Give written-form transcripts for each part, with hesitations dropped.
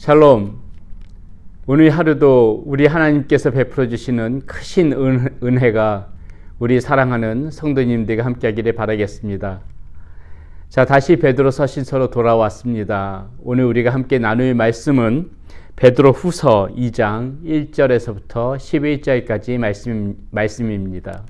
샬롬. 오늘 하루도 우리 하나님께서 베풀어 주시는 크신 은혜가 우리 사랑하는 성도님들과 함께하기를 바라겠습니다. 자, 다시 베드로 서신서로 돌아왔습니다. 오늘 우리가 함께 나눌 말씀은 베드로 후서 2장 1절에서부터 11절까지 말씀입니다.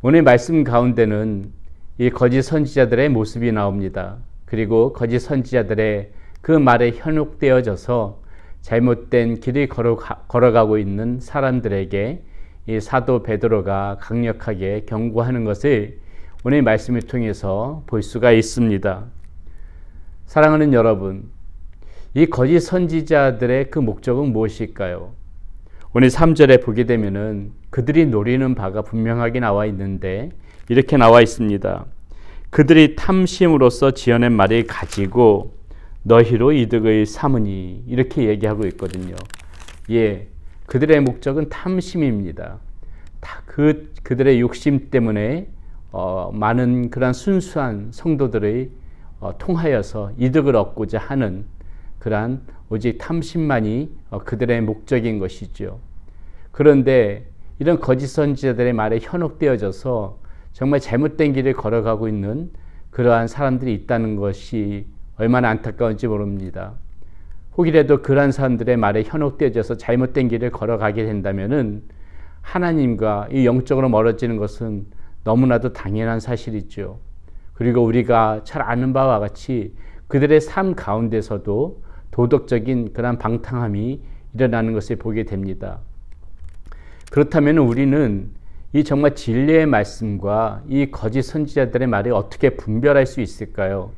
오늘 말씀 가운데는 이 거짓 선지자들의 모습이 나옵니다. 그리고 거짓 선지자들의 그 말에 현혹되어져서 잘못된 길을 걸어가고 있는 사람들에게 이 사도 베드로가 강력하게 경고하는 것을 오늘 말씀을 통해서 볼 수가 있습니다. 사랑하는 여러분, 이 거짓 선지자들의 그 목적은 무엇일까요? 오늘 3절에 보게 되면은 그들이 노리는 바가 분명하게 나와 있는데 이렇게 나와 있습니다. 그들이 탐심으로써 지어낸 말을 가지고 너희로 이득을 삼으니, 이렇게 얘기하고 있거든요. 예, 그들의 목적은 탐심입니다. 그들의 욕심 때문에 많은 그런 순수한 성도들의 통하여서 이득을 얻고자 하는 그러한 오직 탐심만이 그들의 목적인 것이죠. 그런데 이런 거짓 선지자들의 말에 현혹되어져서 정말 잘못된 길을 걸어가고 있는 그러한 사람들이 있다는 것이 얼마나 안타까운지 모릅니다. 혹이라도 그러한 사람들의 말에 현혹되어져서 잘못된 길을 걸어가게 된다면은 하나님과 이 영적으로 멀어지는 것은 너무나도 당연한 사실이죠. 그리고 우리가 잘 아는 바와 같이 그들의 삶 가운데서도 도덕적인 그런 방탕함이 일어나는 것을 보게 됩니다. 그렇다면 우리는 이 정말 진리의 말씀과 이 거짓 선지자들의 말을 어떻게 분별할 수 있을까요?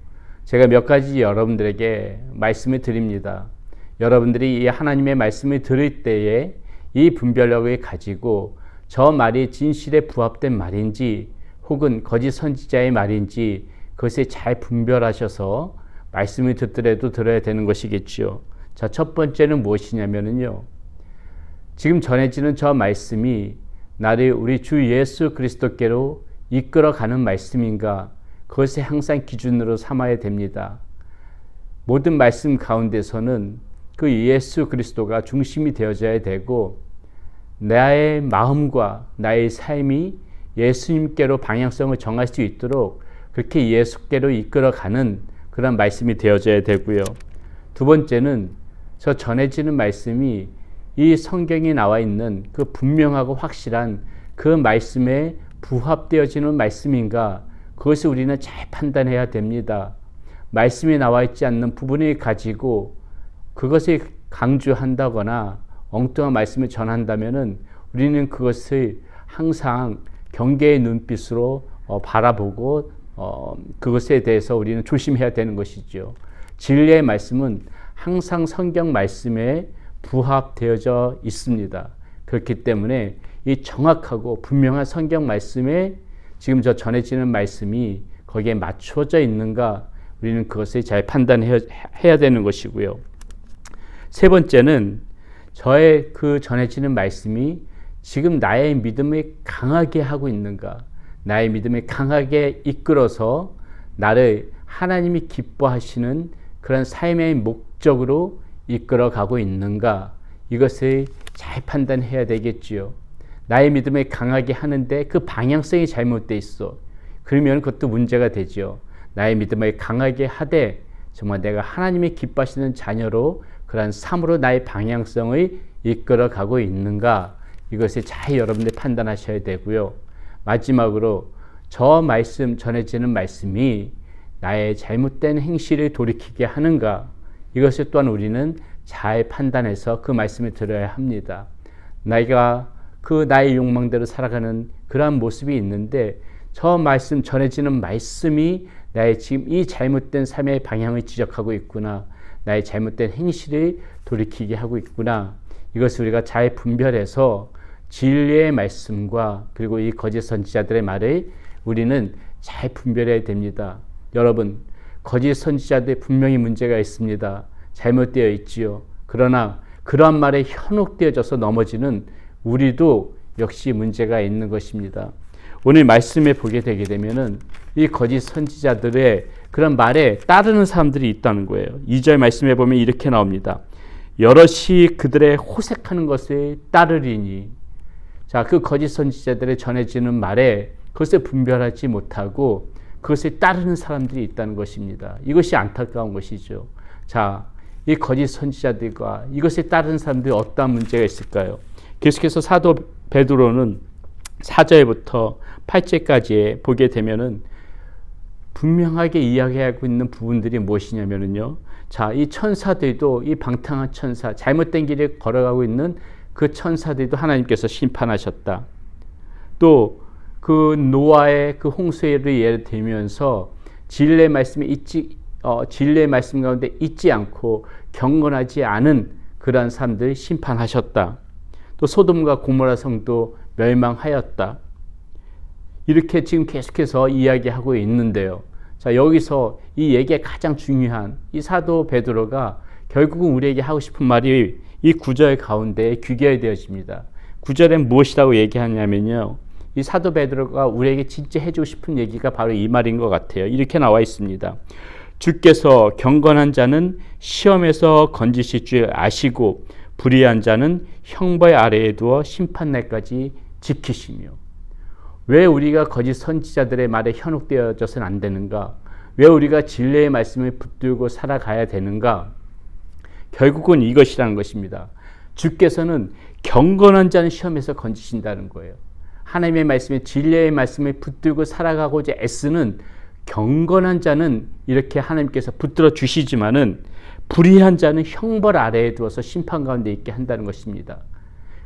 제가 몇 가지 여러분들에게 말씀을 드립니다. 여러분들이 이 하나님의 말씀을 들을 때에 이 분별력을 가지고 저 말이 진실에 부합된 말인지 혹은 거짓 선지자의 말인지 그것을 잘 분별하셔서 말씀을 듣더라도 들어야 되는 것이겠지요. 자, 첫 번째는 무엇이냐면요. 지금 전해지는 저 말씀이 나를 우리 주 예수 그리스도께로 이끌어가는 말씀인가, 그것을 항상 기준으로 삼아야 됩니다. 모든 말씀 가운데서는 그 예수 그리스도가 중심이 되어져야 되고 나의 마음과 나의 삶이 예수님께로 방향성을 정할 수 있도록 그렇게 예수께로 이끌어가는 그런 말씀이 되어져야 되고요. 두 번째는 저 전해지는 말씀이 이 성경에 나와 있는 그 분명하고 확실한 그 말씀에 부합되어지는 말씀인가, 그것을 우리는 잘 판단해야 됩니다. 말씀에 나와 있지 않는 부분을 가지고 그것을 강조한다거나 엉뚱한 말씀을 전한다면은 우리는 그것을 항상 경계의 눈빛으로 바라보고 그것에 대해서 우리는 조심해야 되는 것이죠. 진리의 말씀은 항상 성경 말씀에 부합되어져 있습니다. 그렇기 때문에 이 정확하고 분명한 성경 말씀에 지금 저 전해지는 말씀이 거기에 맞춰져 있는가, 우리는 그것을 잘 판단해야 되는 것이고요. 세 번째는 저의 그 전해지는 말씀이 지금 나의 믿음을 강하게 하고 있는가, 나의 믿음을 강하게 이끌어서 나를 하나님이 기뻐하시는 그런 삶의 목적으로 이끌어가고 있는가, 이것을 잘 판단해야 되겠지요. 나의 믿음을 강하게 하는데 그 방향성이 잘못되어 있어. 그러면 그것도 문제가 되죠. 나의 믿음을 강하게 하되 정말 내가 하나님이 기뻐하시는 자녀로 그러한 삶으로 나의 방향성을 이끌어가고 있는가, 이것을 잘 여러분들이 판단하셔야 되고요. 마지막으로 저 말씀, 전해지는 말씀이 나의 잘못된 행실을 돌이키게 하는가, 이것을 또한 우리는 잘 판단해서 그 말씀을 들어야 합니다. 내가 그 나의 욕망대로 살아가는 그러한 모습이 있는데 저 말씀, 전해지는 말씀이 나의 지금 이 잘못된 삶의 방향을 지적하고 있구나, 나의 잘못된 행실을 돌이키게 하고 있구나, 이것을 우리가 잘 분별해서 진리의 말씀과 그리고 이 거짓 선지자들의 말을 우리는 잘 분별해야 됩니다. 여러분, 거짓 선지자들 분명히 문제가 있습니다. 잘못되어 있지요. 그러나 그러한 말에 현혹되어져서 넘어지는 우리도 역시 문제가 있는 것입니다. 오늘 말씀에 보게 되게 되면은 이 거짓 선지자들의 그런 말에 따르는 사람들이 있다는 거예요. 2절 말씀에 보면 이렇게 나옵니다. 여럿이 그들의 호색하는 것에 따르리니. 자, 그 거짓 선지자들의 전해지는 말에 그것을 분별하지 못하고 그것에 따르는 사람들이 있다는 것입니다. 이것이 안타까운 것이죠. 자, 이 거짓 선지자들과 이것에 따르는 사람들이 어떠한 문제가 있을까요? 계속해서 사도 베드로는 4절부터 8절까지 보게 되면은 분명하게 이야기하고 있는 부분들이 무엇이냐면요. 자, 이 천사들도 이 방탕한 천사, 잘못된 길에 걸어가고 있는 그 천사들도 하나님께서 심판하셨다. 또 그 노아의 그 홍수를 예를 들면서 진리의 말씀에 진리의 말씀 가운데 잊지 않고 경건하지 않은 그러한 사람들 심판하셨다. 또 소돔과 고모라 성도 멸망하였다. 이렇게 지금 계속해서 이야기하고 있는데요. 자, 여기서 이 얘기의 가장 중요한 이 사도 베드로가 결국은 우리에게 하고 싶은 말이 이 9절 가운데 귀결되어집니다. 9절엔 무엇이라고 얘기하냐면요. 이 사도 베드로가 우리에게 진짜 해주고 싶은 얘기가 바로 이 말인 것 같아요. 이렇게 나와 있습니다. 주께서 경건한 자는 시험에서 건지실 줄 아시고 불의한 자는 형벌 아래에 두어 심판날까지 지키시며. 왜 우리가 거짓 선지자들의 말에 현혹되어져서는 안 되는가? 왜 우리가 진리의 말씀을 붙들고 살아가야 되는가? 결국은 이것이라는 것입니다. 주께서는 경건한 자는 시험에서 건지신다는 거예요. 하나님의 말씀에 진리의 말씀을 붙들고 살아가고자 애쓰는 경건한 자는 이렇게 하나님께서 붙들어 주시지만은 불의한 자는 형벌 아래에 두어서 심판 가운데 있게 한다는 것입니다.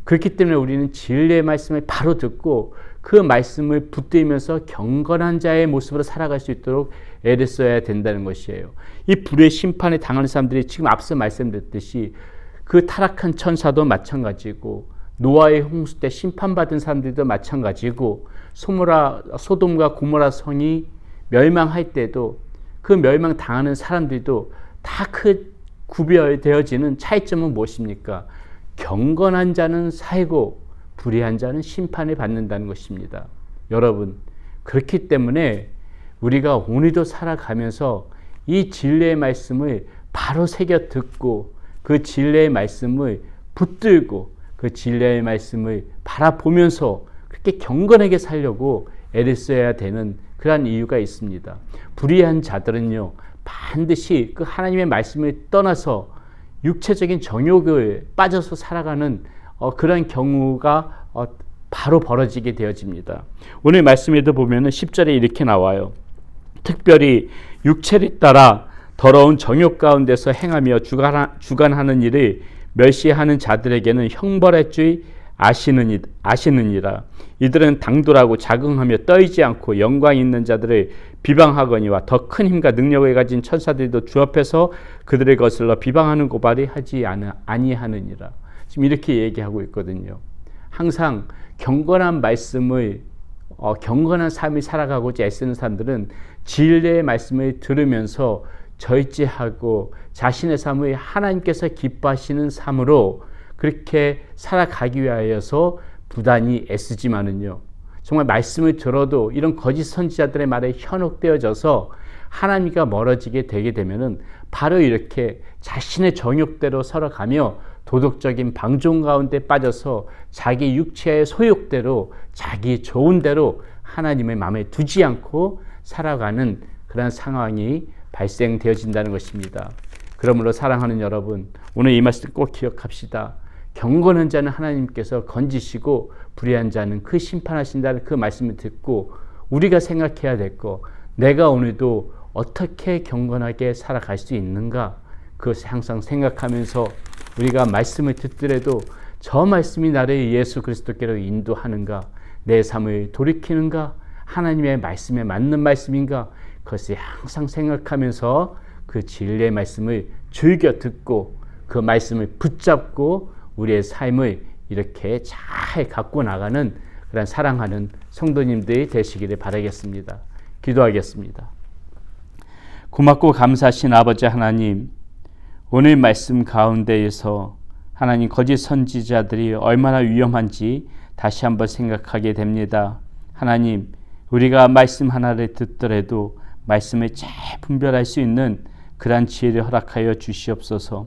그렇기 때문에 우리는 진리의 말씀을 바로 듣고 그 말씀을 붙들면서 경건한 자의 모습으로 살아갈 수 있도록 애를 써야 된다는 것이에요. 이 불의 심판에 당하는 사람들이 지금 앞서 말씀드렸듯이 그 타락한 천사도 마찬가지고 노아의 홍수 때 심판받은 사람들도 마찬가지고 소돔과 고모라 성이 멸망할 때도 그 멸망당하는 사람들도 다 그 구별되어지는 차이점은 무엇입니까? 경건한 자는 살고 불의한 자는 심판을 받는다는 것입니다. 여러분, 그렇기 때문에 우리가 오늘도 살아가면서 이 진리의 말씀을 바로 새겨 듣고 그 진리의 말씀을 붙들고 그 진리의 말씀을 바라보면서 그렇게 경건하게 살려고 애를 써야 되는 그러한 이유가 있습니다. 불의한 자들은요, 반드시 그 하나님의 말씀을 떠나서 육체적인 정욕을 빠져서 살아가는 그런 경우가 바로 벌어지게 되어집니다. 오늘 말씀에도 보면은 10절에 이렇게 나와요. 특별히 육체를 따라 더러운 정욕 가운데서 행하며 주관하는 일을 멸시하는 자들에게는 형벌할 줄 아시느니라. 이들은 당돌하고 자긍하며 떨지 않고 영광 있는 자들을 비방하거니와 더 큰 힘과 능력을 가진 천사들도 주 앞에서 그들을 거슬러 비방하는 고발이 하지 아니하느니라. 지금 이렇게 얘기하고 있거든요. 항상 경건한 말씀을 경건한 삶을 살아가고자 애쓰는 사람들은 진리의 말씀을 들으면서 절제하고 자신의 삶을 하나님께서 기뻐하시는 삶으로 그렇게 살아가기 위하여서 부단히 애쓰지만은요, 정말 말씀을 들어도 이런 거짓 선지자들의 말에 현혹되어져서 하나님과 멀어지게 되게 되면은 바로 이렇게 자신의 정욕대로 살아가며 도덕적인 방종 가운데 빠져서 자기 육체의 소욕대로 자기 좋은 대로 하나님의 마음에 두지 않고 살아가는 그런 상황이 발생되어진다는 것입니다. 그러므로 사랑하는 여러분, 오늘 이 말씀 꼭 기억합시다. 경건한 자는 하나님께서 건지시고 불의한 자는 그 심판하신다는 그 말씀을 듣고 우리가 생각해야 될 거, 내가 오늘도 어떻게 경건하게 살아갈 수 있는가, 그것을 항상 생각하면서 우리가 말씀을 듣더라도 저 말씀이 나를 예수 그리스도께로 인도하는가, 내 삶을 돌이키는가, 하나님의 말씀에 맞는 말씀인가, 그것을 항상 생각하면서 그 진리의 말씀을 즐겨 듣고 그 말씀을 붙잡고 우리의 삶을 이렇게 잘 갖고 나가는 그런 사랑하는 성도님들이 되시기를 바라겠습니다. 기도하겠습니다. 고맙고 감사하신 아버지 하나님, 오늘 말씀 가운데에서 하나님 거짓 선지자들이 얼마나 위험한지 다시 한번 생각하게 됩니다. 하나님, 우리가 말씀 하나를 듣더라도 말씀을 잘 분별할 수 있는 그러한 지혜를 허락하여 주시옵소서.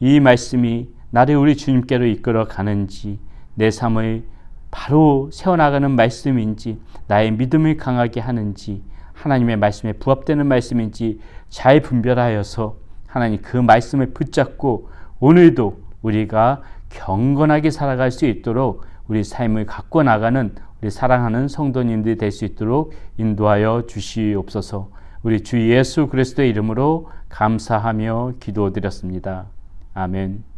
이 말씀이 나를 우리 주님께로 이끌어 가는지, 내 삶을 바로 세워나가는 말씀인지, 나의 믿음을 강하게 하는지, 하나님의 말씀에 부합되는 말씀인지 잘 분별하여서 하나님 그 말씀을 붙잡고 오늘도 우리가 경건하게 살아갈 수 있도록 우리 삶을 갖고 나가는 우리 사랑하는 성도님들이 될 수 있도록 인도하여 주시옵소서. 우리 주 예수 그리스도의 이름으로 감사하며 기도드렸습니다. 아멘.